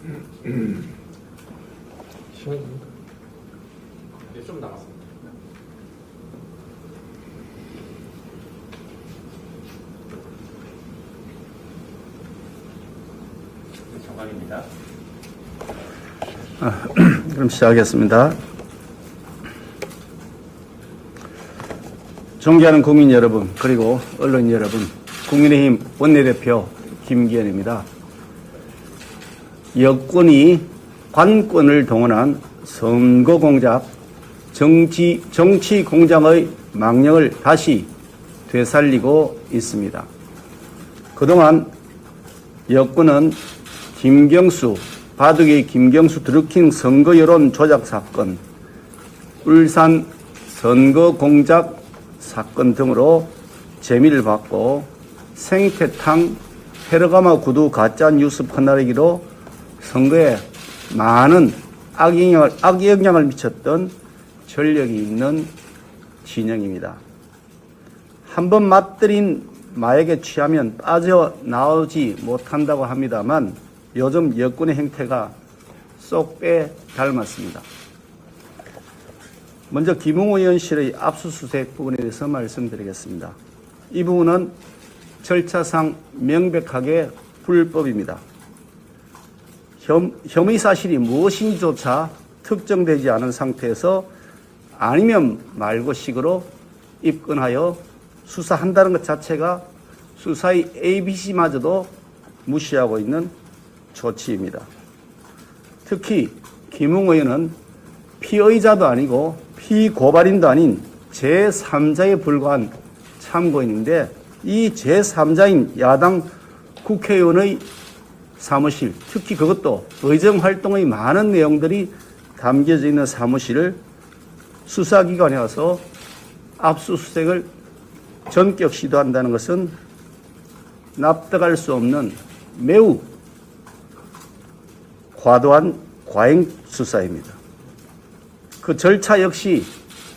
네, 좀 남았습니다. 정관입니다. 그럼 시작하겠습니다. 존경하는 국민 여러분, 그리고 언론 여러분, 국민의힘 원내대표 김기현입니다. 여권이 관권을 동원한 선거 공작, 정치 공작의 망령을 다시 되살리고 있습니다. 그동안 여권은 김경수, 바둑의 김경수 드루킹 선거 여론 조작 사건, 울산 선거 공작 사건 등으로 재미를 받고 생태탕, 페르가마 구두 가짜 뉴스 퍼나르기로 선거에 많은 악영향을 미쳤던 전력이 있는 진영입니다. 한번 맛들인 마약에 취하면 빠져나오지 못한다고 합니다만 요즘 여권의 행태가 쏙 빼 닮았습니다. 먼저 김웅 의원실의 압수수색 부분에 대해서 말씀드리겠습니다. 이 부분은 절차상 명백하게 불법입니다. 혐의 사실이 무엇인지조차 특정되지 않은 상태에서 아니면 말고 식으로 입건하여 수사한다는 것 자체가 수사의 ABC마저도 무시하고 있는 조치입니다. 특히 김웅 의원은 피의자도 아니고 피고발인도 아닌 제3자에 불과한 참고인인데 이 제3자인 야당 국회의원의 사무실, 특히 그것도 의정활동의 많은 내용들이 담겨져 있는 사무실을 수사기관에 와서 압수수색을 전격 시도한다는 것은 납득할 수 없는 매우 과도한 과잉 수사입니다. 그 절차 역시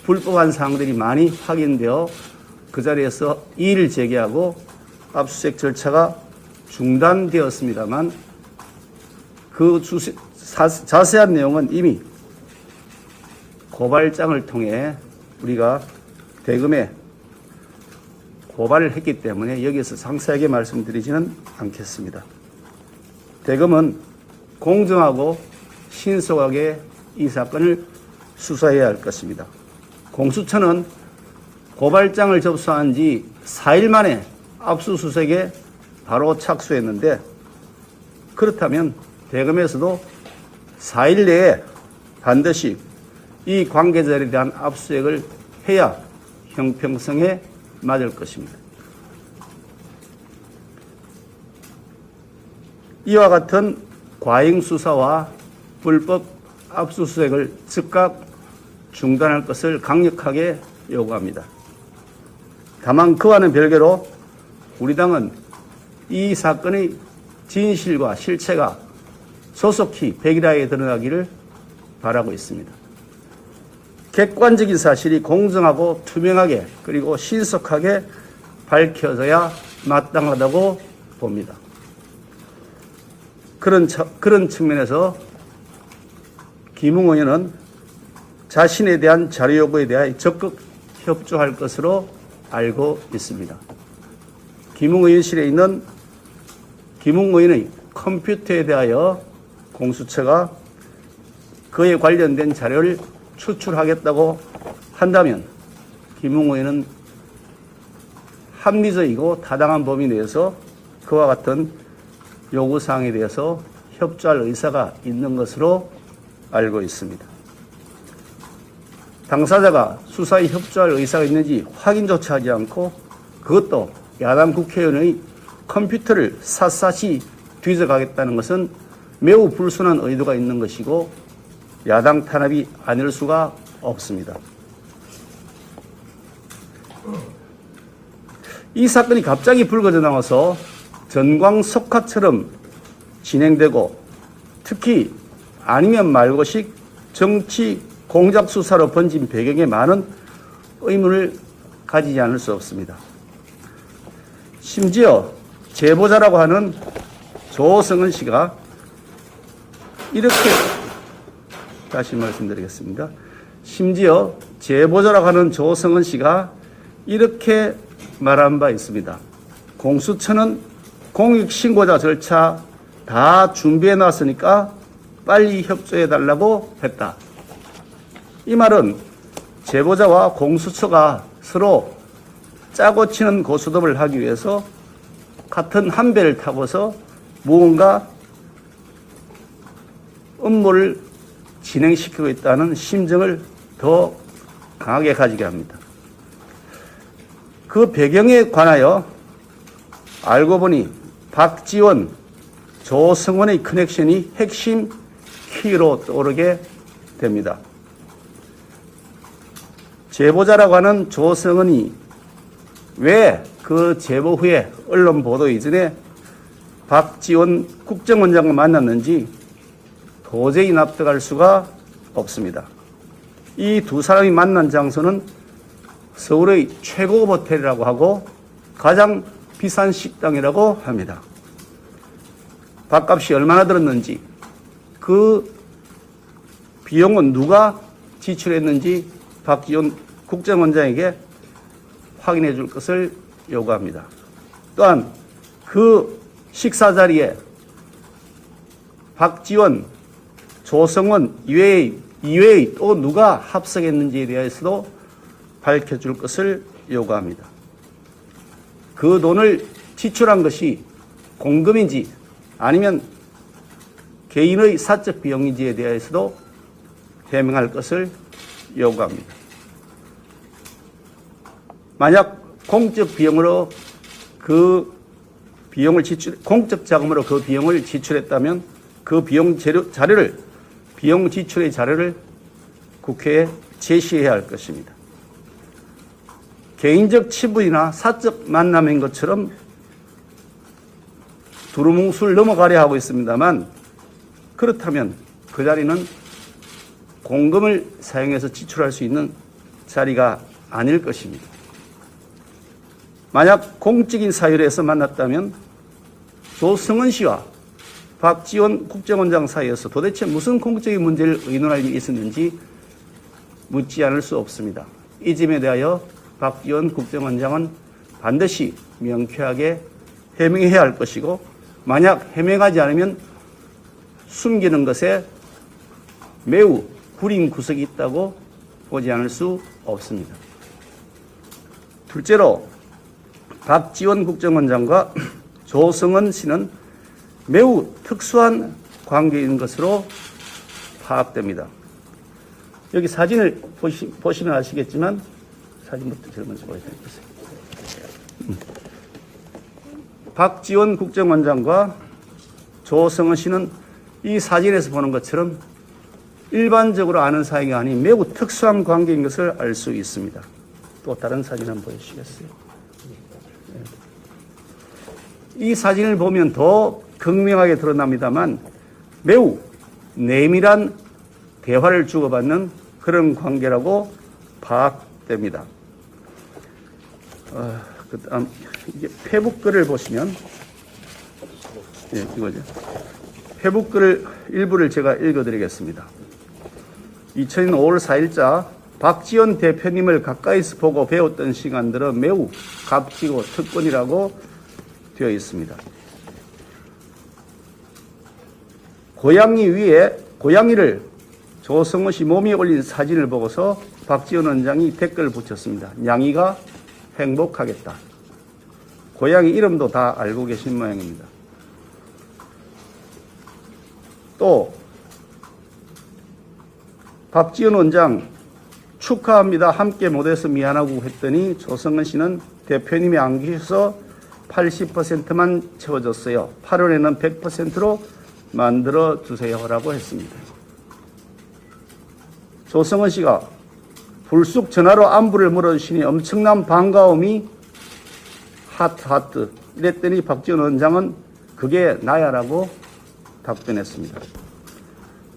불법한 사항들이 많이 확인되어 그 자리에서 이의를 제기하고 압수수색 절차가 중단되었습니다만 그 자세한 내용은 이미 고발장을 통해 우리가 대검에 고발을 했기 때문에 여기서 상세하게 말씀드리지는 않겠습니다. 대검은 공정하고 신속하게 이 사건을 수사해야 할 것입니다. 공수처는 고발장을 접수한 지 4일 만에 압수수색에 바로 착수했는데 그렇다면 대검에서도 4일 내에 반드시 이 관계자에 대한 압수수색을 해야 형평성에 맞을 것입니다. 이와 같은 과잉 수사와 불법 압수수색을 즉각 중단할 것을 강력하게 요구합니다. 다만 그와는 별개로 우리 당은 이 사건의 진실과 실체가 조속히 백일하에 드러나기를 바라고 있습니다. 객관적인 사실이 공정하고 투명하게 그리고 신속하게 밝혀져야 마땅하다고 봅니다. 그런 측면에서 김웅 의원은 자신에 대한 자료 요구에 대해 적극 협조할 것으로 알고 있습니다. 김웅 의원실에 있는 김웅 의원의 컴퓨터에 대하여 공수처가 그에 관련된 자료를 추출하겠다고 한다면 김웅 의원은 합리적이고 타당한 범위 내에서 그와 같은 요구사항에 대해서 협조할 의사가 있는 것으로 알고 있습니다. 당사자가 수사에 협조할 의사가 있는지 확인조차 하지 않고 그것도 야당 국회의원의 컴퓨터를 샅샅이 뒤져가겠다는 것은 매우 불순한 의도가 있는 것이고 야당 탄압이 아닐 수가 없습니다. 이 사건이 갑자기 불거져 나와서 전광석화처럼 진행되고 특히 아니면 말고식 정치 공작 수사로 번진 배경에 많은 의문을 가지지 않을 수 없습니다. 심지어 제보자라고 하는 조성은 씨가 이렇게 다시 말씀드리겠습니다. 심지어 제보자라고 하는 조성은 씨가 이렇게 말한 바 있습니다. 공수처는 공익신고자 절차 다 준비해 놨으니까 빨리 협조해 달라고 했다. 이 말은 제보자와 공수처가 서로 짜고 치는 고스톱을 하기 위해서 같은 한 배를 타고서 무언가 업무를 진행시키고 있다는 심정을 더 강하게 가지게 합니다. 그 배경에 관하여 알고 보니 박지원, 조성원의 커넥션이 핵심 키로 떠오르게 됩니다. 제보자라고 하는 조성원이 왜 그 제보 후에 언론 보도 이전에 박지원 국정원장과 만났는지 도저히 납득할 수가 없습니다. 이 두 사람이 만난 장소는 서울의 최고급 호텔이라고 하고 가장 비싼 식당이라고 합니다. 밥값이 얼마나 들었는지, 그 비용은 누가 지출했는지 박지원 국정원장에게 확인해 줄 것을 요구합니다. 또한 그 식사 자리에 박지원, 조성원 이외의 또 누가 합석했는지에 대해서도 밝혀줄 것을 요구합니다. 그 돈을 지출한 것이 공금인지 아니면 개인의 사적 비용인지에 대해서도 해명할 것을 요구합니다. 만약 공적 비용으로 그 비용을 공적 자금으로 그 비용을 지출했다면 그 비용 지출의 자료를 국회에 제시해야 할 것입니다. 개인적 친분이나 사적 만남인 것처럼 두루뭉술 넘어가려 하고 있습니다만, 그렇다면 그 자리는 공금을 사용해서 지출할 수 있는 자리가 아닐 것입니다. 만약 공적인 사유로 해서 만났다면 조성은 씨와 박지원 국정원장 사이에서 도대체 무슨 공적인 문제를 의논할 일이 있었는지 묻지 않을 수 없습니다. 이 점에 대하여 박지원 국정원장은 반드시 명쾌하게 해명해야 할 것이고, 만약 해명하지 않으면 숨기는 것에 매우 구린 구석이 있다고 보지 않을 수 없습니다. 둘째로 박지원 국정원장과 조성은 씨는 매우 특수한 관계인 것으로 파악됩니다. 여기 사진을 보시면 아시겠지만, 사진부터 제일 먼저 보여드리겠습니다. 박지원 국정원장과 조성은 씨는 이 사진에서 보는 것처럼 일반적으로 아는 사이가 아닌 매우 특수한 관계인 것을 알 수 있습니다. 또 다른 사진 한번 보여주시겠어요? 이 사진을 보면 더 극명하게 드러납니다만 매우 내밀한 대화를 주고받는 그런 관계라고 파악됩니다. 그다음 이게 페북글을 보시면, 이거죠. 페북글 일부를 제가 읽어드리겠습니다. 2000년 5월 4일자 박지원 대표님을 가까이서 보고 배웠던 시간들은 매우 값지고 특권이라고 되어 있습니다. 고양이 위에 고양이를 조성은 씨 몸이 올린 사진을 보고서 박지원 원장이 댓글을 붙였습니다. 냥이가 행복하겠다. 고양이 이름도 다 알고 계신 모양입니다. 또 박지원 원장 축하합니다. 함께 못해서 미안하고 했더니 조성은 씨는 대표님이 안 계셔서 80%만 채워졌어요. 8월에는 100%로 만들어 주세요라고 했습니다. 조성은 씨가 불쑥 전화로 안부를 물어주시니 엄청난 반가움이 하트 이랬더니 박지원 원장은 그게 나야라고 답변했습니다.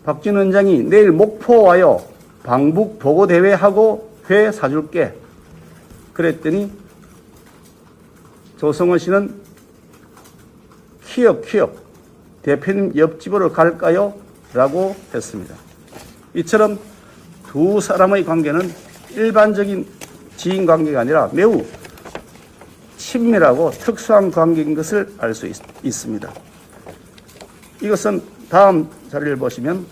박지원 원장이 내일 목포 와요. 방북 보고대회 하고 회 사줄게. 그랬더니 조성은 씨는 키역 대표님 옆집으로 갈까요? 라고 했습니다. 이처럼 두 사람의 관계는 일반적인 지인 관계가 아니라 매우 친밀하고 특수한 관계인 것을 알 수 있습니다. 이것은 다음 자료를 보시면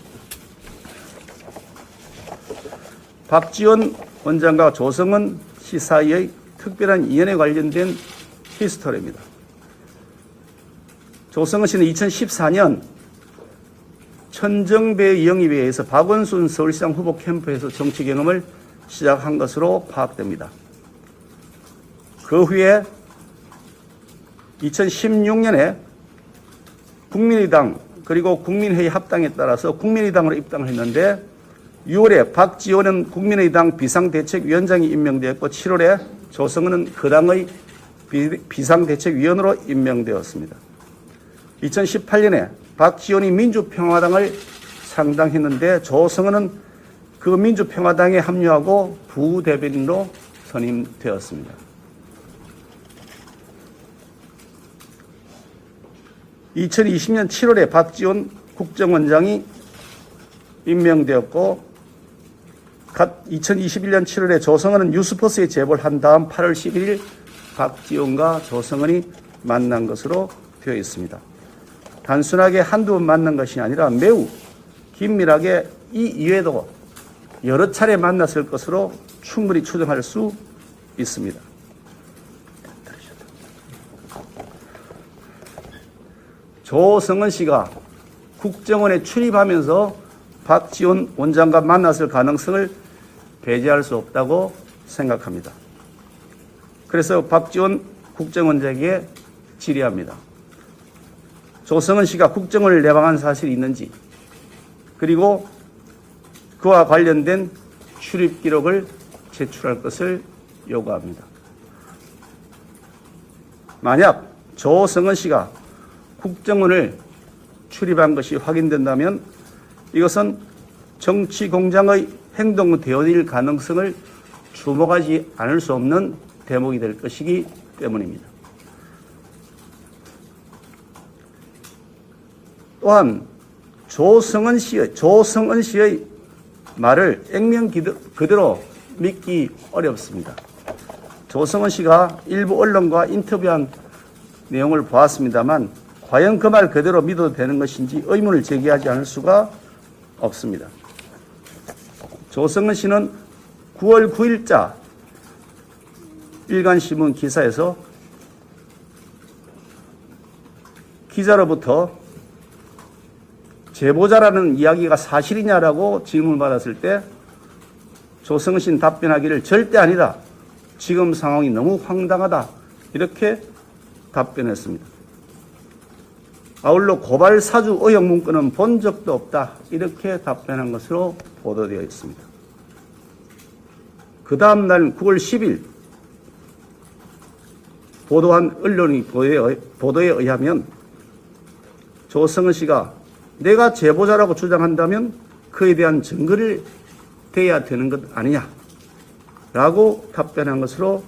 박지원 원장과 조성은 씨 사이의 특별한 인연에 관련된 히스토리입니다. 조성은 씨는 2014년 천정배 영입에 의해서 박원순 서울시장 후보 캠프에서 정치 경험을 시작한 것으로 파악됩니다. 그 후에 2016년에 국민의당 그리고 국민회의 합당에 따라서 국민의당으로 입당을 했는데 6월에 박지원은 국민의당 비상대책위원장이 임명되었고 7월에 조성은은 그 당의 비상대책위원으로 임명되었습니다. 2018년에 박지원이 민주평화당을 창당했는데 조성은은 그 민주평화당에 합류하고 부대변인으로 선임되었습니다. 2020년 7월에 박지원 국정원장이 임명되었고 2021년 7월에 조성은은 뉴스포스에 제보를 한 다음 8월 11일 박지원과 조성은이 만난 것으로 되어 있습니다. 단순하게 한두 번 만난 것이 아니라 매우 긴밀하게 이 이외에도 여러 차례 만났을 것으로 충분히 추정할 수 있습니다. 조성은 씨가 국정원에 출입하면서 박지원 원장과 만났을 가능성을 배제할 수 없다고 생각합니다. 그래서 박지원 국정원장에게 질의합니다. 조성은 씨가 국정원을 내방한 사실이 있는지, 그리고 그와 관련된 출입 기록을 제출할 것을 요구합니다. 만약 조성은 씨가 국정원을 출입한 것이 확인된다면 이것은 정치공장의 행동 대원일 가능성을 주목하지 않을 수 없는 대목이 될 것이기 때문입니다. 또한 조성은 씨의 말을 액면 그대로 믿기 어렵습니다. 조성은 씨가 일부 언론과 인터뷰한 내용을 보았습니다만 과연 그 말 그대로 믿어도 되는 것인지 의문을 제기하지 않을 수가 없습니다. 조성은 씨는 9월 9일자 일간신문 기사에서 기자로부터 제보자라는 이야기가 사실이냐라고 질문을 받았을 때 조성은 씨는 답변하기를 절대 아니다. 지금 상황이 너무 황당하다. 이렇게 답변했습니다. 아울러 고발 사주 의혹 문건은 본 적도 없다. 이렇게 답변한 것으로 보도되어 있습니다. 그 다음 날 9월 10일 보도한 언론의 보도에 의하면 조성은 씨가 내가 제보자라고 주장한다면 그에 대한 증거를 대야 되는 것 아니냐 라고 답변한 것으로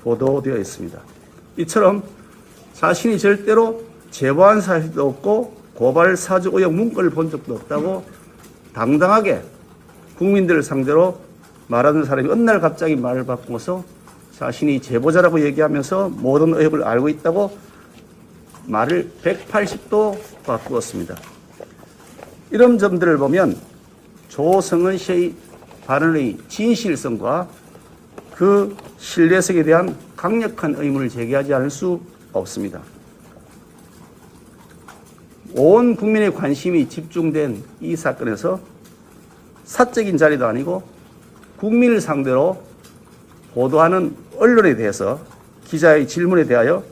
보도되어 있습니다. 이처럼 자신이 절대로 제보한 사실도 없고 고발 사주 의혹 문건을 본 적도 없다고 당당하게 국민들을 상대로 말하는 사람이 어느 날 갑자기 말을 바꾸어서 자신이 제보자라고 얘기하면서 모든 의혹을 알고 있다고 말을 180도 바꾸었습니다. 이런 점들을 보면 조성은 씨의 발언의 진실성과 그 신뢰성에 대한 강력한 의문을 제기하지 않을 수 없습니다. 온 국민의 관심이 집중된 이 사건에서 사적인 자리도 아니고 국민을 상대로 보도하는 언론에 대해서 기자의 질문에 대하여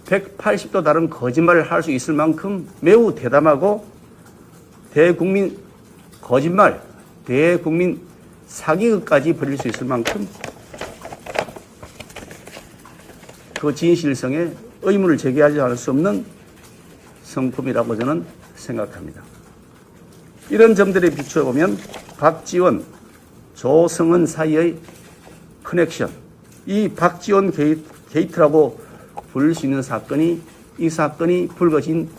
180도 다른 거짓말을 할 수 있을 만큼 매우 대담하고 대국민 거짓말, 대국민 사기극까지 벌일 수 있을 만큼 그 진실성에 의문을 제기하지 않을 수 없는 성품이라고 저는 생각합니다. 이런 점들에 비추어 보면 박지원, 조성은 사이의 커넥션, 이 박지원 게이트라고 부를 수 있는 사건이 이 사건이 불거진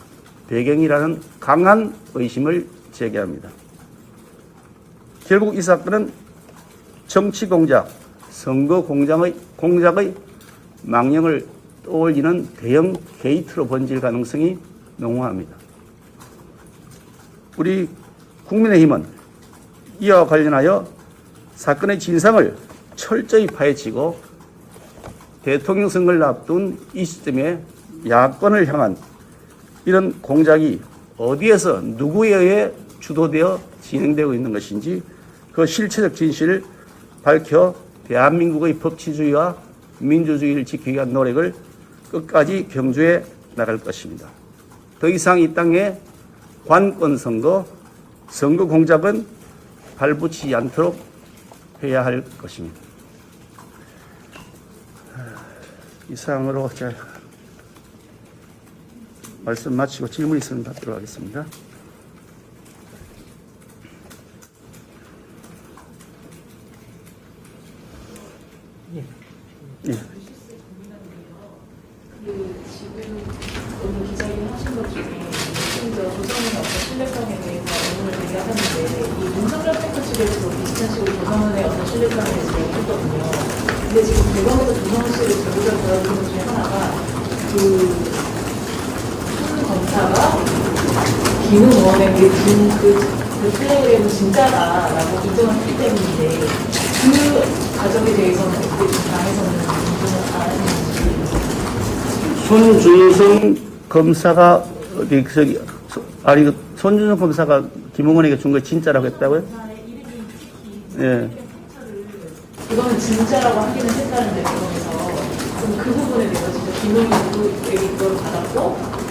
배경이라는 강한 의심을 제기합니다. 결국 이 사건은 정치 공작, 선거 공작의 망령을 떠올리는 대형 게이트로 번질 가능성이 농후합니다. 우리 국민의힘은 이와 관련하여 사건의 진상을 철저히 파헤치고 대통령 선거를 앞둔 이 시점에 야권을 향한 이런 공작이 어디에서 누구에 의해 주도되어 진행되고 있는 것인지 그 실체적 진실을 밝혀 대한민국의 법치주의와 민주주의를 지키기 위한 노력을 끝까지 경주해 나갈 것입니다. 더 이상 이 땅에 관권 선거, 선거 공작은 발붙이지 않도록 해야 할 것입니다. 이상으로 제가 말씀 마치고 질문 있으면 받도록 하겠습니다. 예. 지금 오늘 기자님 하신 것 중에 좀더 조정원의 어떤 신뢰성에 대해서 의문을 제기하셨는데 이 문성열 팩터 측에서도 비슷한 식으로 조정원의 어떤 신뢰성에 대해서 얘기했거든요. 근데 지금 대검에서 조정원 씨를 제보자 보여주는 것 중에 하나가 그 검사가 김웅 의원에게 그 텔레그램은 진짜다라고 인정을 했기 때문인데 그 과정에 대해서는 어떻게 좀 당에서는 인정을 안 했는지. 손준성 검사가 손준성 검사가 김웅원에게 준 거 진짜라고 했다고요? 예. 이거는 진짜라고 하기는 했다는데 대검에서 그럼 그 부분에 대해서 진짜 김웅원에게 그걸 받았고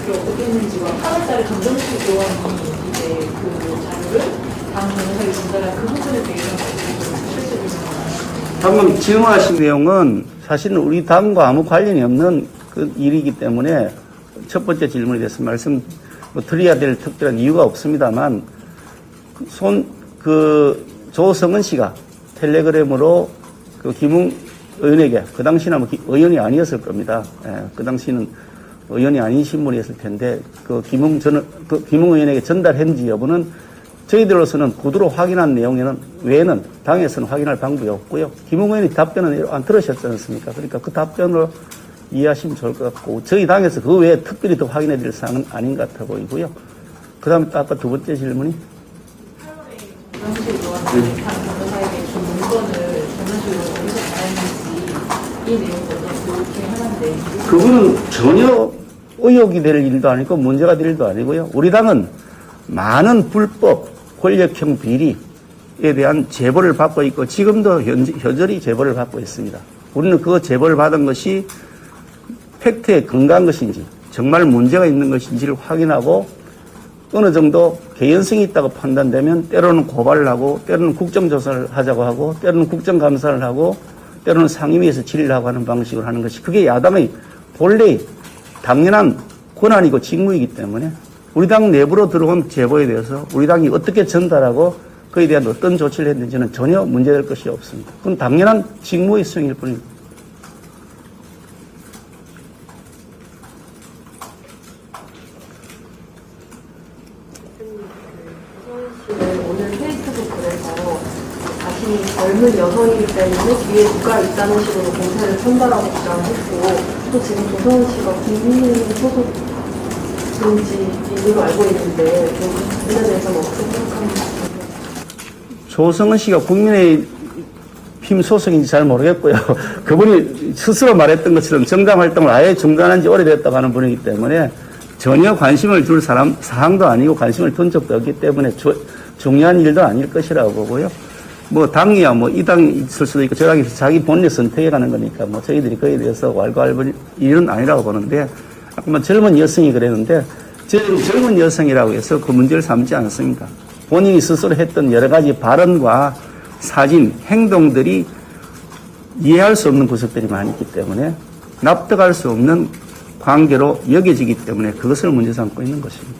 그게 어떻게 했는지와 8월달에 정정식 의원이 이제 그 자료를 당 변호사에게 전달한 그 부분에 대해서는 어떻게 실체적인 방금 질문하신 내용은 사실은 우리 당과 아무 관련이 없는 그 일이기 때문에 첫 번째 질문에 대해서 말씀 드려야 될 특별한 이유가 없습니다만 조성은 씨가 텔레그램으로 그 김웅 의원에게 그 당시는 아마 의원이 아니었을 겁니다. 예, 그 당시는 의원이 아닌 신분이었을 텐데 그 김웅 의원에게 전달했는지 여부는 저희들로서는 구두로 확인한 내용에는 외에는 당에서는 확인할 방법이 없고요. 김웅 의원이 답변은 안 들으셨지 않습니까? 그러니까 그 답변으로 이해하시면 좋을 것 같고 저희 당에서 그 외에 특별히 더 확인해 드릴 사항은 아닌 것 같아 보이고요. 그 다음에 또 아까 두 번째 질문이 8월에 정정식 의원이 당 변호사에게 준 문건을 정정식 의원이 어디서 받았는지 이 내용도 그렇게 하는데 그거는 전혀 의혹이 될 일도 아니고 문제가 될 일도 아니고요. 우리 당은 많은 불법 권력형 비리에 대한 제보를 받고 있고 지금도 여전히 제보를 받고 있습니다. 우리는 그 제보를 받은 것이 팩트에 근거한 것인지 정말 문제가 있는 것인지를 확인하고 어느 정도 개연성이 있다고 판단되면 때로는 고발을 하고 때로는 국정조사를 하자고 하고 때로는 국정감사를 하고 때로는 상임위에서 질의를 하고 하는 방식으로 하는 것이 그게 야당의 본래의 당연한 권한이고 직무이기 때문에 우리 당 내부로 들어온 제보에 대해서 우리 당이 어떻게 전달하고 그에 대한 어떤 조치를 했는지는 전혀 문제될 것이 없습니다. 그건 당연한 직무의 수행일 뿐입니다. 오늘 페이스북 글에서 자신이 젊은 여성이기 때문에 뒤에 누가 있다는 식으로 공세를 선다라고 주장했고 또 지금 조성은 씨가 국민의힘 소속인지로 알고 있는데 좀 부분에 대해서는 어떻게 생각합니까? 조성은 씨가 국민의힘 소속인지 잘 모르겠고요. 그분이 스스로 말했던 것처럼 정당 활동을 아예 중단한 지 오래됐다고 하는 분이기 때문에 전혀 관심을 줄 사항도 아니고 관심을 둔 적도 없기 때문에 중요한 일도 아닐 것이라고 보고요. 뭐 당이야 뭐 이 당이 있을 수도 있고 저 당이 자기 본래 선택해 가는 거니까 뭐 저희들이 그에 대해서 왈가왈부 일은 아니라고 보는데 아까 뭐 젊은 여성이 그랬는데 젊은 여성이라고 해서 그 문제를 삼지 않습니다. 본인이 스스로 했던 여러 가지 발언과 사진, 행동들이 이해할 수 없는 구석들이 많이 있기 때문에 납득할 수 없는 관계로 여겨지기 때문에 그것을 문제 삼고 있는 것입니다.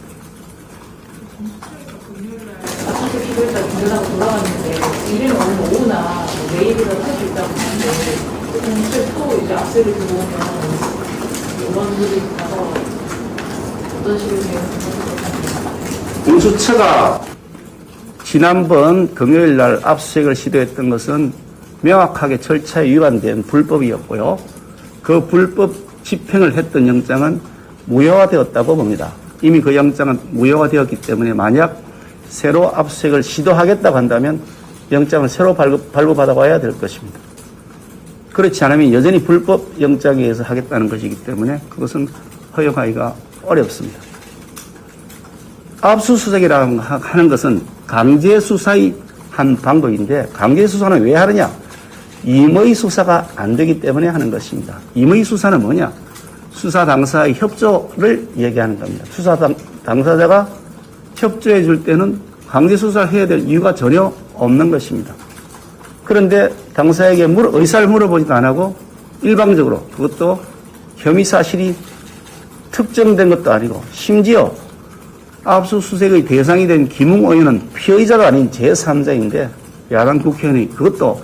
아침에 기도했다 기도하고 돌아왔는데 일요일 오늘 오후나 내일이라도 할 수 있다고 하는데 공수에 또 이제 악세를 들어오면 의원들이 가서 어떤 식으로 진행하실까요? 공수처가 지난번 금요일 날 압수수색을 시도했던 것은 명확하게 절차에 위반된 불법이었고요. 그 불법 집행을 했던 영장은 무효화되었다고 봅니다. 이미 그 영장은 무효화되었기 때문에 만약 새로 압수수색을 시도하겠다고 한다면 영장을 새로 발부받아 와야 될 것입니다. 그렇지 않으면 여전히 불법 영장에 의해서 하겠다는 것이기 때문에 그것은 허용하기가 어렵습니다. 압수수색이라고 하는 것은 강제수사의 한 방법인데 강제수사는 왜 하느냐? 임의 수사가 안 되기 때문에 하는 것입니다. 임의 수사는 뭐냐? 수사 당사의 협조를 얘기하는 겁니다. 수사 당사자가 협조해 줄 때는 강제수사를 해야 될 이유가 전혀 없는 것입니다. 그런데 당사에게 의사를 물어보지도 안 하고 일방적으로 그것도 혐의 사실이 특정된 것도 아니고 심지어 압수수색의 대상이 된 김웅 의원은 피의자가 아닌 제3자인데 야당 국회의원이 그것도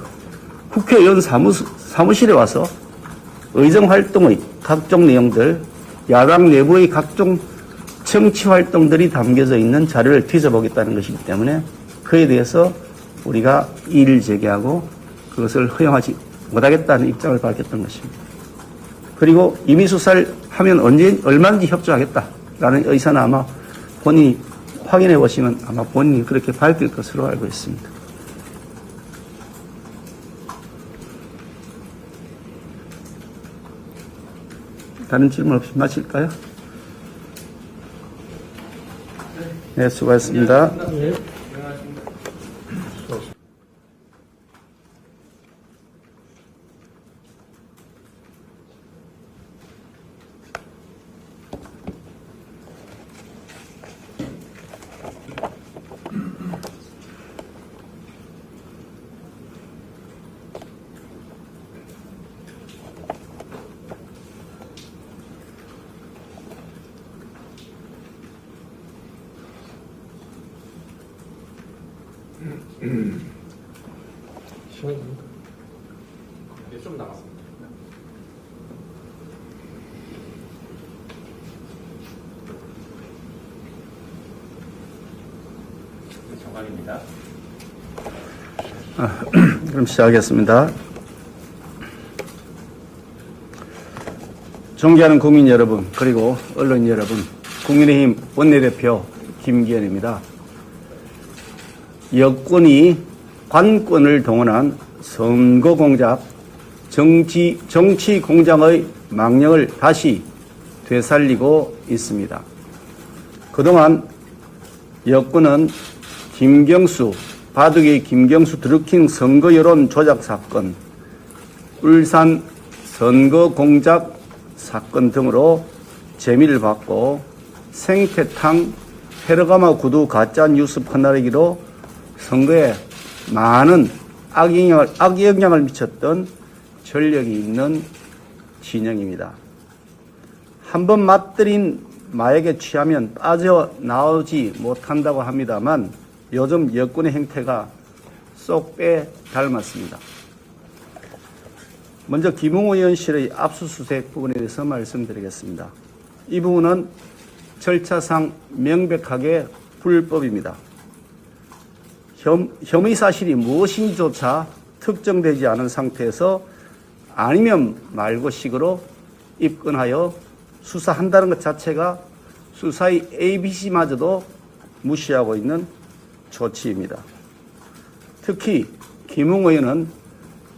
국회의원 사무실에 와서 의정활동의 각종 내용들, 야당 내부의 각종 정치활동들이 담겨져 있는 자료를 뒤져보겠다는 것이기 때문에 그에 대해서 우리가 이의를 제기하고 그것을 허용하지 못하겠다는 입장을 밝혔던 것입니다. 그리고 임의수사를 하면 얼마든지 협조하겠다라는 의사는 아마 본인이 확인해 보시면 아마 본인이 그렇게 밝힐 것으로 알고 있습니다. 다른 질문 없이 마칠까요? 네, 수고하셨습니다. 시간입니까? 네, 좀 남았습니다. 정관입니다. 그럼 시작하겠습니다. 존경하는 국민 여러분, 그리고 언론 여러분, 국민의힘 원내대표 김기현입니다. 여권이 관권을 동원한 선거 공작, 정치 공작의 망령을 다시 되살리고 있습니다. 그동안 여권은 바둑의 김경수 드루킹 선거 여론 조작 사건, 울산 선거 공작 사건 등으로 재미를 받고 생태탕, 페르가마 구두 가짜 뉴스 퍼나르기로 선거에 많은 악영향을 미쳤던 전력이 있는 진영입니다. 한번 맛들인 마약에 취하면 빠져나오지 못한다고 합니다만 요즘 여권의 행태가 쏙 빼 닮았습니다. 먼저 김웅 의원실의 압수수색 부분에 대해서 말씀드리겠습니다. 이 부분은 절차상 명백하게 불법입니다. 혐의 사실이 무엇인지조차 특정되지 않은 상태에서 아니면 말고 식으로 입건하여 수사한다는 것 자체가 수사의 ABC마저도 무시하고 있는 조치입니다. 특히 김웅 의원은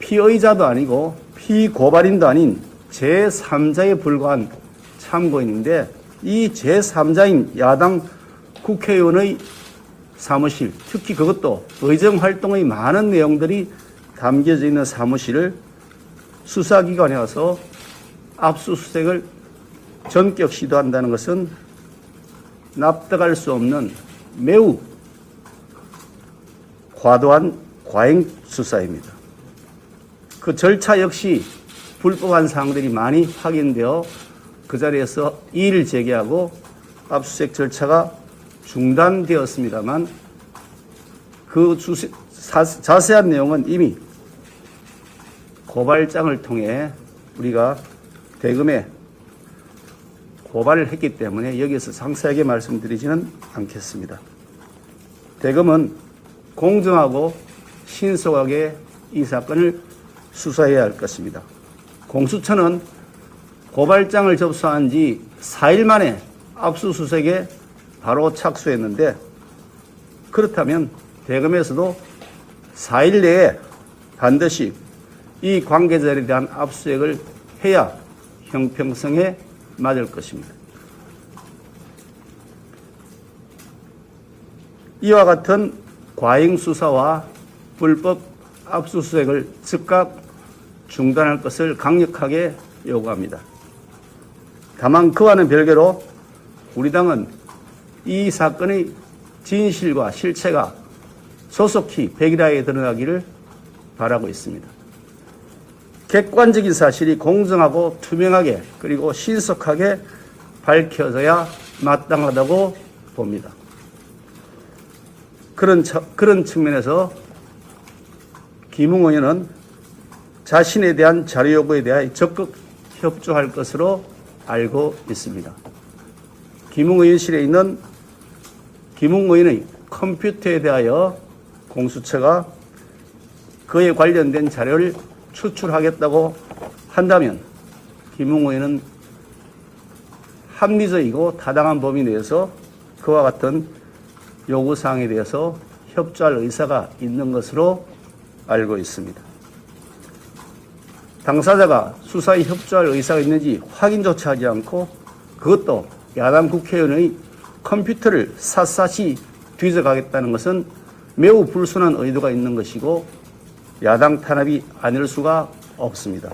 피의자도 아니고 피고발인도 아닌 제3자에 불과한 참고인인데 이 제3자인 야당 국회의원의 사무실, 특히 그것도 의정활동의 많은 내용들이 담겨져 있는 사무실을 수사기관에 와서 압수수색을 전격 시도한다는 것은 납득할 수 없는 매우 과도한 과잉 수사입니다. 그 절차 역시 불법한 사항들이 많이 확인되어 그 자리에서 이의를 제기하고 압수수색 절차가 중단되었습니다만 그 자세한 내용은 이미 고발장을 통해 우리가 대검에 고발을 했기 때문에 여기에서 상세하게 말씀드리지는 않겠습니다. 대검은 공정하고 신속하게 이 사건을 수사해야 할 것입니다. 공수처는 고발장을 접수한 지 4일 만에 압수수색에 바로 착수했는데, 그렇다면 대검에서도 4일 내에 반드시 이 관계자에 대한 압수수색을 해야 형평성에 맞을 것입니다. 이와 같은 과잉 수사와 불법 압수수색을 즉각 중단할 것을 강력하게 요구합니다. 다만 그와는 별개로 우리 당은 이 사건의 진실과 실체가 조속히 백일하에 드러나기를 바라고 있습니다. 객관적인 사실이 공정하고 투명하게 그리고 신속하게 밝혀져야 마땅하다고 봅니다. 그런 측면에서 김웅 의원은 자신에 대한 자료 요구에 대해 적극 협조할 것으로 알고 있습니다. 김웅 의원실에 있는 김웅 의원의 컴퓨터에 대하여 공수처가 그에 관련된 자료를 추출하겠다고 한다면 김웅 의원은 합리적이고 타당한 범위 내에서 그와 같은 요구사항에 대해서 협조할 의사가 있는 것으로 알고 있습니다. 당사자가 수사에 협조할 의사가 있는지 확인조차 하지 않고 그것도 야당 국회의원의 컴퓨터를 샅샅이 뒤져가겠다는 것은 매우 불순한 의도가 있는 것이고 야당 탄압이 아닐 수가 없습니다.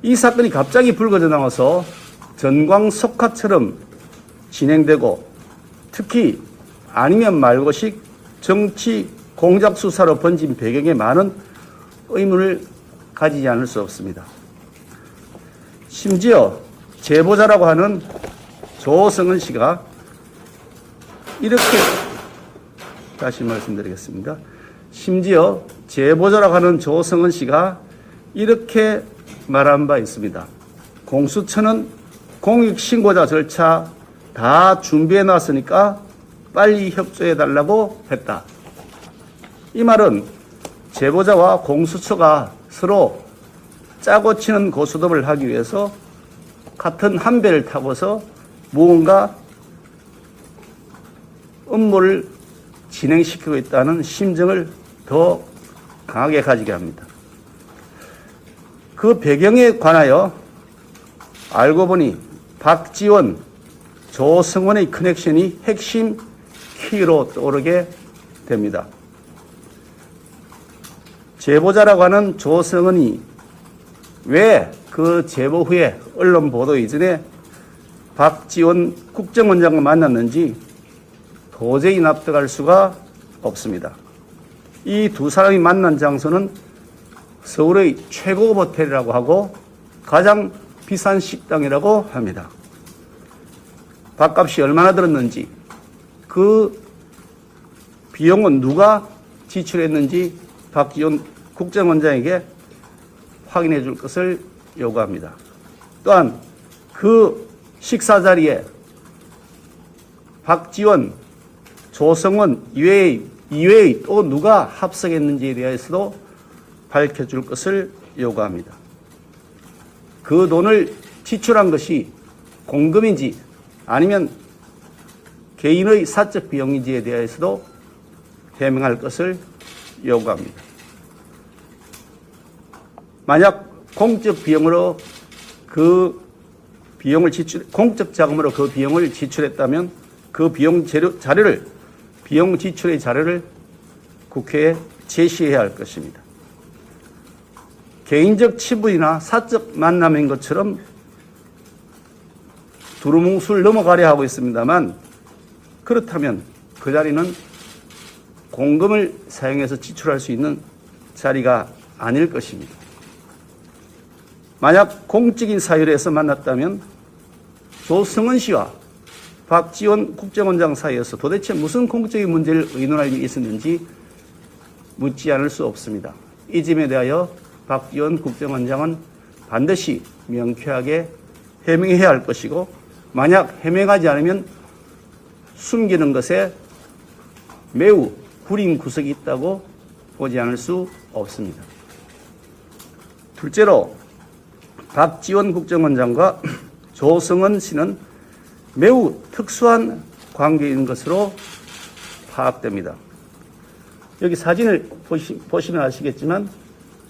이 사건이 갑자기 불거져 나와서 전광석화처럼 진행되고 특히 아니면 말고식 정치 공작 수사로 번진 배경에 많은 의문을 가지지 않을 수 없습니다. 심지어 제보자라고 하는 조성은 씨가 이렇게 다시 말씀드리겠습니다. 심지어 제보자라고 하는 조성은 씨가 이렇게 말한 바 있습니다. 공수처는 공익신고자 절차 다 준비해 놨으니까 빨리 협조해 달라고 했다. 이 말은 제보자와 공수처가 서로 짜고 치는 고스톱을 하기 위해서 같은 한 배를 타고서 무언가 업무를 진행시키고 있다는 심정을 더 강하게 가지게 합니다. 그 배경에 관하여 알고 보니 박지원, 조성원의 커넥션이 핵심 키로 떠오르게 됩니다. 제보자라고 하는 조성원이 왜 그 제보 후에 언론 보도 이전에 박지원 국정원장과 만났는지 도저히 납득할 수가 없습니다. 이 두 사람이 만난 장소는 서울의 최고급 호텔이라고 하고 가장 비싼 식당이라고 합니다. 밥값이 얼마나 들었는지 그 비용은 누가 지출했는지 박지원 국정원장에게 확인해 줄 것을 요구합니다. 또한 그 식사 자리에 박지원, 조성원 이외의 또 누가 합석했는지에 대해서도 밝혀줄 것을 요구합니다. 그 돈을 지출한 것이 공금인지 아니면 개인의 사적 비용인지에 대해서도 해명할 것을 요구합니다. 만약 공적 비용으로 그 비용을 공적 자금으로 그 비용을 지출했다면 그 비용 비용 지출의 자료를 국회에 제시해야 할 것입니다. 개인적 친분이나 사적 만남인 것처럼 두루뭉술 넘어가려 하고 있습니다만 그렇다면 그 자리는 공금을 사용해서 지출할 수 있는 자리가 아닐 것입니다. 만약 공적인 사유로 해서 만났다면 조성은 씨와 박지원 국정원장 사이에서 도대체 무슨 공적인 문제를 의논할 일이 있었는지 묻지 않을 수 없습니다. 이 점에 대하여 박지원 국정원장은 반드시 명쾌하게 해명해야 할 것이고, 만약 해명하지 않으면 숨기는 것에 매우 구린 구석이 있다고 보지 않을 수 없습니다. 둘째로 박지원 국정원장과 조성은 씨는 매우 특수한 관계인 것으로 파악됩니다. 여기 사진을 보시면 아시겠지만,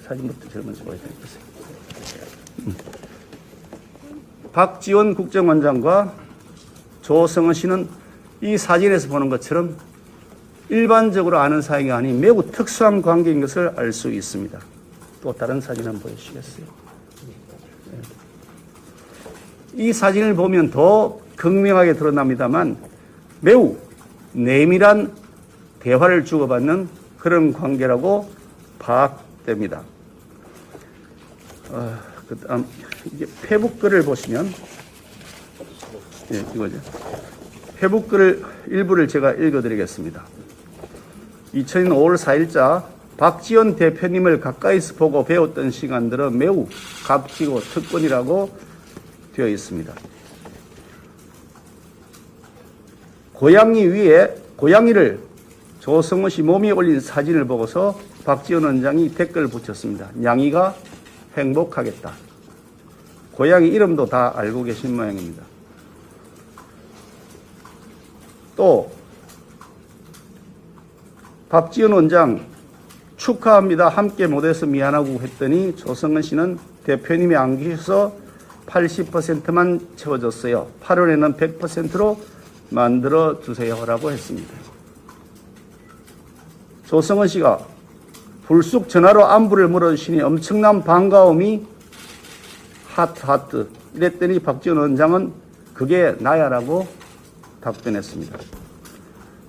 사진부터 제일 먼저 보여드리겠습니다. 박지원 국정원장과 조성은 씨는 이 사진에서 보는 것처럼 일반적으로 아는 사이가 아닌 매우 특수한 관계인 것을 알 수 있습니다. 또 다른 사진 한번 보여주시겠어요? 이 사진을 보면 더 극명하게 드러납니다만 매우 내밀한 대화를 주고받는 그런 관계라고 파악됩니다. 그다음 이게 페북글을 보시면, 이거죠. 페북글 일부를 제가 읽어드리겠습니다. 2000년 5월 4일자 박지원 대표님을 가까이서 보고 배웠던 시간들은 매우 값지고 특권이라고 되어 있습니다. 고양이 위에 고양이를 조성은 씨 몸이 올린 사진을 보고서 박지원 원장이 댓글을 붙였습니다. 냥이가 행복하겠다. 고양이 이름도 다 알고 계신 모양입니다. 또 박지원 원장 축하합니다. 함께 못해서 미안하고 했더니 조성은 씨는 대표님이 안 계셔서 80%만 채워졌어요. 8월에는 100%로 만들어 주세요라고 했습니다. 조성은 씨가 불쑥 전화로 안부를 물어주시니 엄청난 반가움이 하트 이랬더니 박지원 원장은 그게 나야라고 답변했습니다.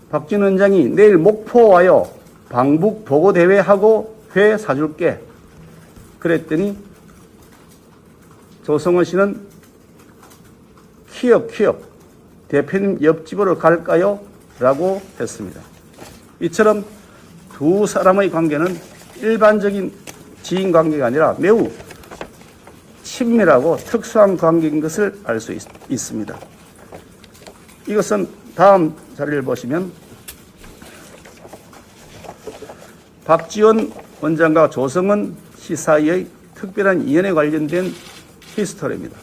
박지원 원장이 내일 목포 와요. 방북 보고대회 하고 회 사줄게. 그랬더니 조성은 씨는 키역 대표님 옆집으로 갈까요? 라고 했습니다. 이처럼 두 사람의 관계는 일반적인 지인 관계가 아니라 매우 친밀하고 특수한 관계인 것을 알 수 있습니다. 이것은 다음 자료를 보시면 박지원 원장과 조성은 씨 사이의 특별한 인연에 관련된 히스토리입니다.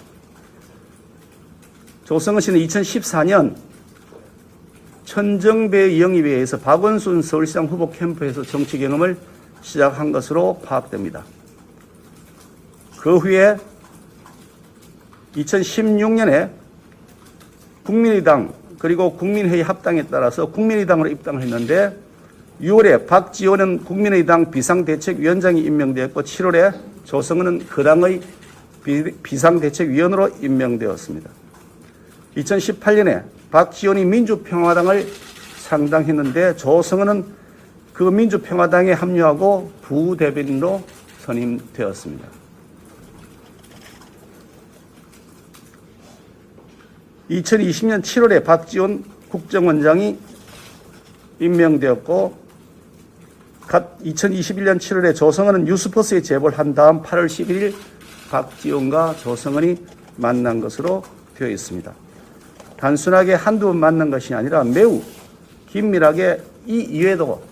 조성은 씨는 2014년 천정배 영입에 의해서 박원순 서울시장 후보 캠프에서 정치 경험을 시작한 것으로 파악됩니다. 그 후에 2016년에 국민의당 그리고 국민회의 합당에 따라서 국민의당으로 입당을 했는데 6월에 박지원은 국민의당 비상대책위원장이 임명되었고 7월에 조성은은 그 당의 비상대책위원으로 임명되었습니다. 2018년에 박지원이 민주평화당을 창당했는데 조성은은 그 민주평화당에 합류하고 부대변인으로 선임되었습니다. (2020년 7월에) 박지원 국정원장이 임명되었고 2021년 7월에 조성은은 뉴스포스에 제보를 한 다음 8월 11일 박지원과 조성은이 만난 것으로 되어 있습니다. 단순하게 한두 번 만난 것이 아니라 매우 긴밀하게 이 이외에도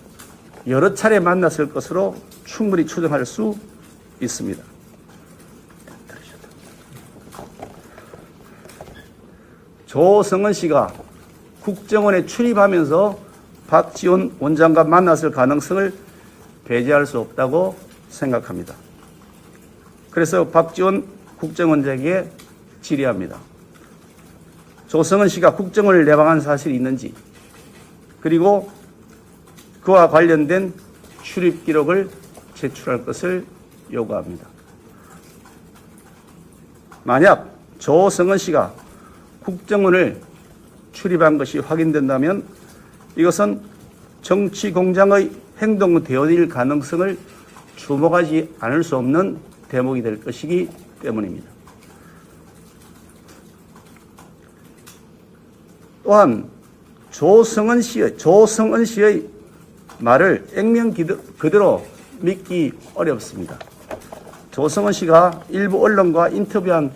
여러 차례 만났을 것으로 충분히 추정할 수 있습니다. 조성은 씨가 국정원에 출입하면서 박지원 원장과 만났을 가능성을 배제할 수 없다고 생각합니다. 그래서 박지원 국정원장에게 질의합니다. 조성은 씨가 국정원을 내방한 사실이 있는지, 그리고 그와 관련된 출입 기록을 제출할 것을 요구합니다. 만약 조성은 씨가 국정원을 출입한 것이 확인된다면 이것은 정치공장의 행동 대원일 가능성을 주목하지 않을 수 없는 대목이 될 것이기 때문입니다. 또한 조성은 씨의 말을 액면 그대로 믿기 어렵습니다. 조성은 씨가 일부 언론과 인터뷰한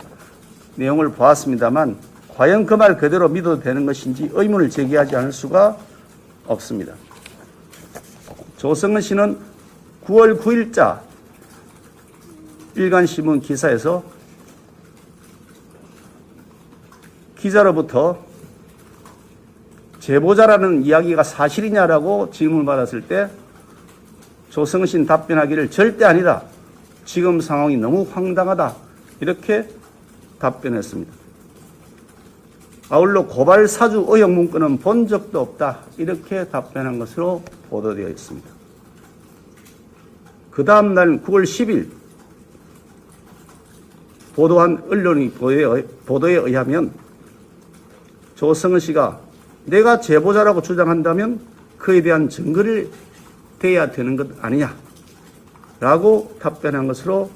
내용을 보았습니다만 과연 그 말 그대로 믿어도 되는 것인지 의문을 제기하지 않을 수가 없습니다. 조성은 씨는 9월 9일자 일간신문 기사에서 기자로부터 제보자라는 이야기가 사실이냐라고 질문을 받았을 때 조성은 씨는 답변하기를 절대 아니다. 지금 상황이 너무 황당하다. 이렇게 답변했습니다. 아울러 고발 사주 의혹 문건은 본 적도 없다. 이렇게 답변한 것으로 보도되어 있습니다. 그 다음 날 9월 10일 보도한 언론의 보도에 의하면 조성은 씨가 내가 제보자라고 주장한다면 그에 대한 증거를 대야 되는 것 아니냐 라고 답변한 것으로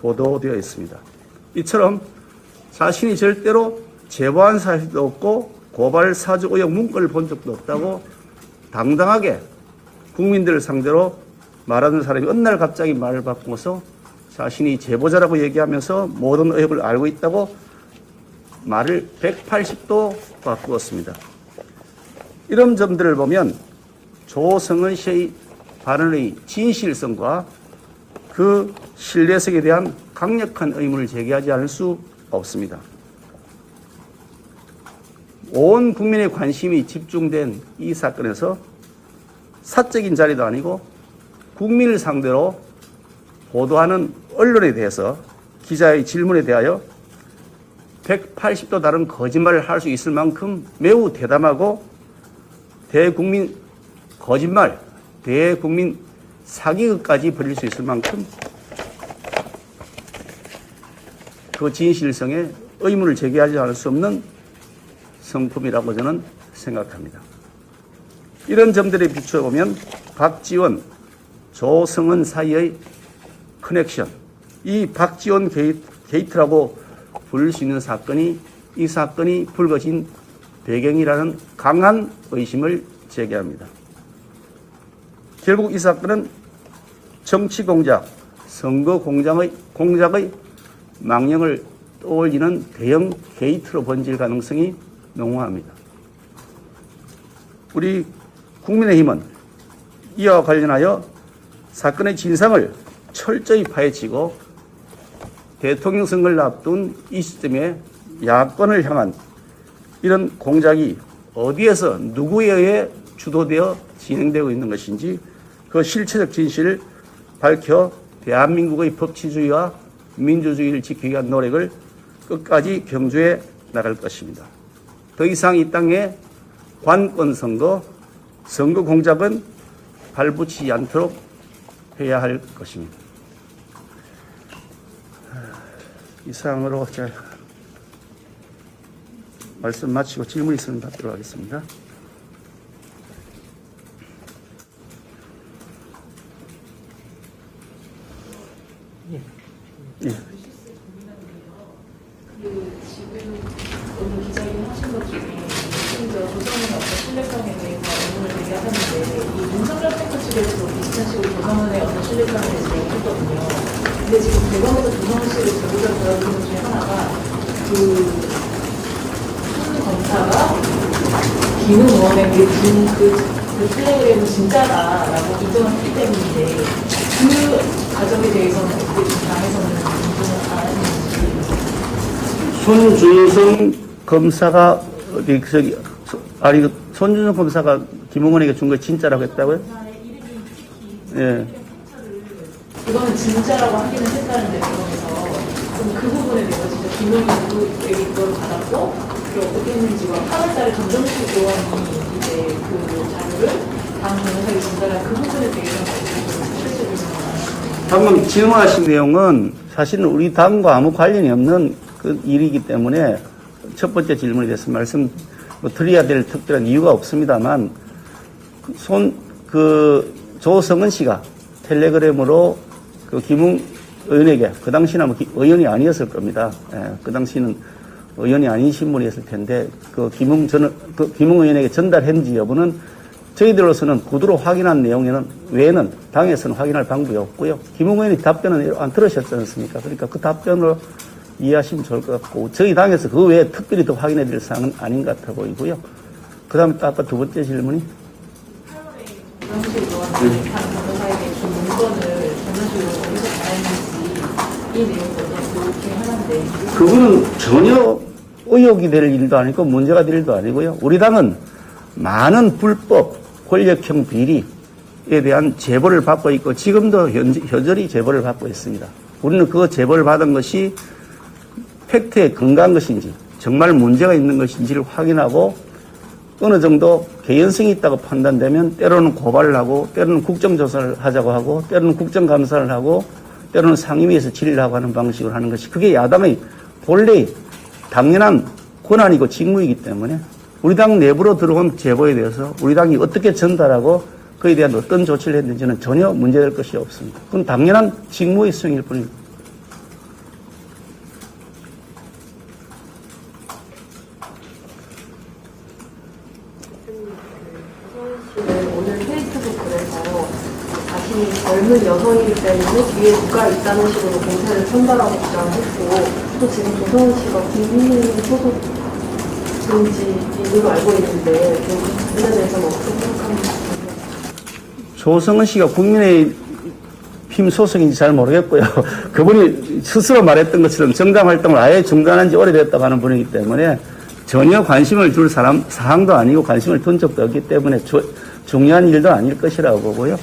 보도되어 있습니다. 이처럼 자신이 절대로 제보한 사실도 없고 고발 사주 의혹 문건을 본 적도 없다고 당당하게 국민들을 상대로 말하는 사람이 어느 날 갑자기 말을 바꾸어서 자신이 제보자라고 얘기하면서 모든 의혹을 알고 있다고 말을 180도 바꾸었습니다. 이런 점들을 보면 조성은 씨의 발언의 진실성과 그 신뢰성에 대한 강력한 의문을 제기하지 않을 수 없습니다. 온 국민의 관심이 집중된 이 사건에서 사적인 자리도 아니고 국민을 상대로 보도하는 언론에 대해서 기자의 질문에 대하여 180도 다른 거짓말을 할 수 있을 만큼 매우 대담하고 대국민 거짓말, 대국민 사기극까지 벌일 수 있을 만큼 그 진실성에 의문을 제기하지 않을 수 없는 성품이라고 저는 생각합니다. 이런 점들에 비추어 보면 박지원, 조성은 사이의 커넥션, 이 박지원 게이트라고 부를 수 있는 사건이 이 사건이 불거진 배경이라는 강한 의심을 제기합니다. 결국 이 사건은 정치 공작, 선거 공작의 망령을 떠올리는 대형 게이트로 번질 가능성이 농후합니다. 우리 국민의힘은 이와 관련하여 사건의 진상을 철저히 파헤치고 대통령 선거를 앞둔 이 시점에 야권을 향한 이런 공작이 어디에서 누구에 의해 주도되어 진행되고 있는 것인지 그 실체적 진실을 밝혀 대한민국의 법치주의와 민주주의를 지키기 위한 노력을 끝까지 경주해 나갈 것입니다. 더 이상 이 땅에 관권 선거, 선거 공작은 발붙이지 않도록 해야 할 것입니다. 이상으로 제가 말씀 마치고 질문 있으면 받도록 하겠습니다. 예. 지금 오늘 기자회견 하신 것 중에 심지어 조성은의 어떤 신뢰성에 대해서 의문을 제기하셨는데 이 윤석열 탱크 측에서도 비슷한 식으로 조성은의 어떤 신뢰성에 대해서 얘기했거든요. 근데 지금 대검에서 조성은 씨를 제보자로 보여주는 것 중에 하나가 그 검사가 김웅 의원의 그 텔레그램은 진짜다라고 인정을 했기 때문인데 그 가정에 대해서는 어떻게 당에서는 인정을 안 했는지. 손준성 검사가 손준성 검사가 김웅원에게 준 거 진짜라고 했다고요? 예. 그거는 진짜라고 하기는 했다는데 그러면서 좀 그 부분에 대해서 진짜 김웅원에게 그걸 받았고 그게 어떻게 했는지와 8월달에 전정식 의원이 이제 그 자료를 당 변호사에게 전달한 그 부분에 대해서는 실제로 방금 질문하신 내용은 사실은 우리 당과 아무 관련이 없는 그 일이기 때문에 첫 번째 질문에 대해서 말씀 드려야 될 특별한 이유가 없습니다만 조성은 씨가 텔레그램으로 그 김웅 의원에게 그 당시는 아마 의원이 아니었을 겁니다. 예, 그 당시는 의원이 아닌 신분이었을 텐데 그 김웅 의원에게 전달했는지 여부는 저희들로서는 구두로 확인한 내용에는 외에는 당에서는 확인할 방법이 없고요. 김웅 의원이 답변은 안 들으셨지 않습니까? 그러니까 그 답변으로 이해하시면 좋을 것 같고 저희 당에서 그 외에 특별히 더 확인해 드릴 사항은 아닌 것 같아 보이고요. 그 다음에 아까 두 번째 질문이 8월에 정상실 의원이 당 변호사에게 준 문건을 정상실로 어디서 받았는지 이 내용을 그렇게 하는데 그거는 전혀 의혹이 될 일도 아니고 문제가 될 일도 아니고요. 우리 당은 많은 불법 권력형 비리에 대한 제보를 받고 있고 지금도 여전히 제보를 받고 있습니다. 우리는 그 제보를 받은 것이 팩트에 근거한 것인지 정말 문제가 있는 것인지를 확인하고 어느 정도 개연성이 있다고 판단되면 때로는 고발을 하고 때로는 국정조사를 하자고 하고 때로는 국정감사를 하고 때로는 상임위에서 질의를 하고 하는 방식으로 하는 것이 그게 야당의 본래의 당연한 권한이고 직무이기 때문에 우리 당 내부로 들어온 제보에 대해서 우리 당이 어떻게 전달하고 그에 대한 어떤 조치를 했는지는 전혀 문제될 것이 없습니다. 그건 당연한 직무의 수행일 뿐입니다. 조성은 오늘 페이스북 글에서 자신이 젊은 여성이기 때문에 뒤에 누가 있다는 식으로 공세를 선다라고 주장했고 또 지금 조성은 씨가 국민의힘 소속 정치인으로 알고 있는데 이 부분에 대해서는 어떻게 생각합니까? 조성은 씨가 국민의힘 소속인지 잘 모르겠고요. 그분이 스스로 말했던 것처럼 정당 활동을 아예 중단한 지 오래됐다고 하는 분이기 때문에 전혀 관심을 줄 사항도 아니고 관심을 둔 적도 없기 때문에 중요한 일도 아닐 것이라고 보고요.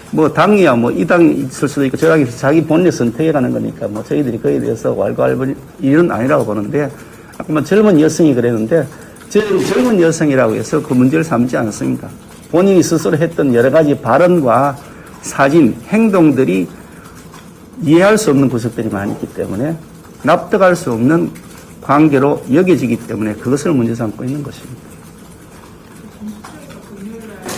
뭐 당이야 뭐 이 당이 있을 수도 있고 저 당이 자기 본래 선택해 가는 거니까 뭐 저희들이 그에 대해서 왈가왈부 일은 아니라고 보는데 아까 뭐 젊은 여성이 그랬는데 저희는 젊은 여성이라고 해서 그 문제를 삼지 않습니다. 본인이 스스로 했던 여러 가지 발언과 사진, 행동들이 이해할 수 없는 구석들이 많이 있기 때문에 납득할 수 없는 관계로 여겨지기 때문에 그것을 문제 삼고 있는 것입니다.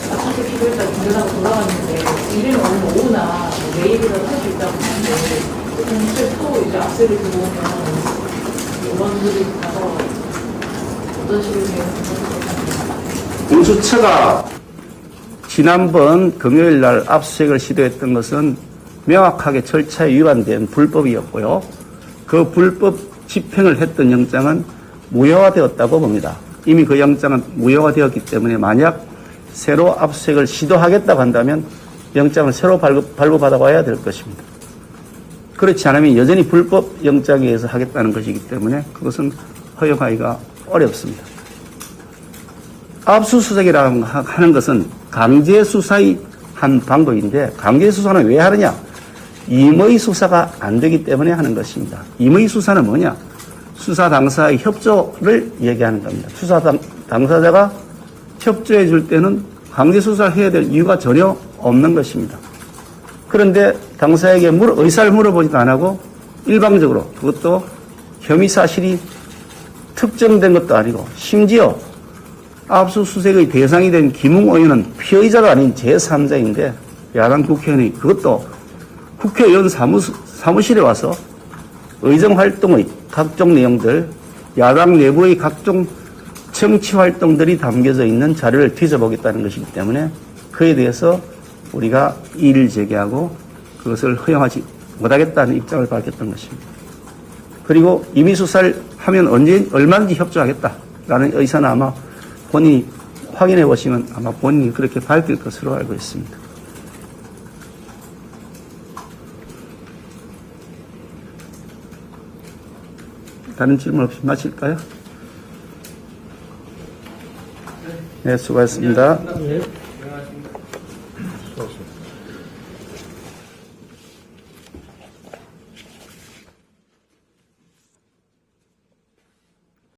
사실 일요일날 공개하고 돌아갔는데 일요일 오늘 오후나 내일이라도 할 수 있다고 하는데 공실 또 이제 악세를 들어오면 의원들이 가서 어떤 식으로 대응을 공수처가 지난번 금요일 날 압수수색을 시도했던 것은 명확하게 절차에 위반된 불법이었고요. 그 불법 집행을 했던 영장은 무효화되었다고 봅니다. 이미 그 영장은 무효화되었기 때문에 만약 새로 압수수색을 시도하겠다고 한다면 영장을 새로 발부받아 와야 될 것입니다. 그렇지 않으면 여전히 불법 영장에 의해서 하겠다는 것이기 때문에 그것은 허용하기가 어렵습니다. 압수수색이라고 하는 것은 강제수사의 한 방법인데 강제수사는 왜 하느냐? 임의 수사가 안 되기 때문에 하는 것입니다. 임의 수사는 뭐냐? 수사 당사의 협조를 얘기하는 겁니다. 수사 당사자가 협조해 줄 때는 강제수사를 해야 될 이유가 전혀 없는 것입니다. 그런데 당사에게 의사를 물어보지도 안 하고 일방적으로 그것도 혐의 사실이 특정된 것도 아니고 심지어 압수수색의 대상이 된 김웅 의원은 피의자가 아닌 제3자인데 야당 국회의원이 그것도 국회의원 사무실에 와서 의정활동의 각종 내용들, 야당 내부의 각종 정치활동들이 담겨져 있는 자료를 뒤져보겠다는 것이기 때문에 그에 대해서 우리가 이의를 제기하고 그것을 허용하지 못하겠다는 입장을 밝혔던 것입니다. 그리고 임의 수사를 하면 얼마든지 협조하겠다라는 의사는 아마 본인이 확인해 보시면 아마 본인이 그렇게 밝힐 것으로 알고 있습니다. 다른 질문 없이 마칠까요? 네, 수고하셨습니다. 네.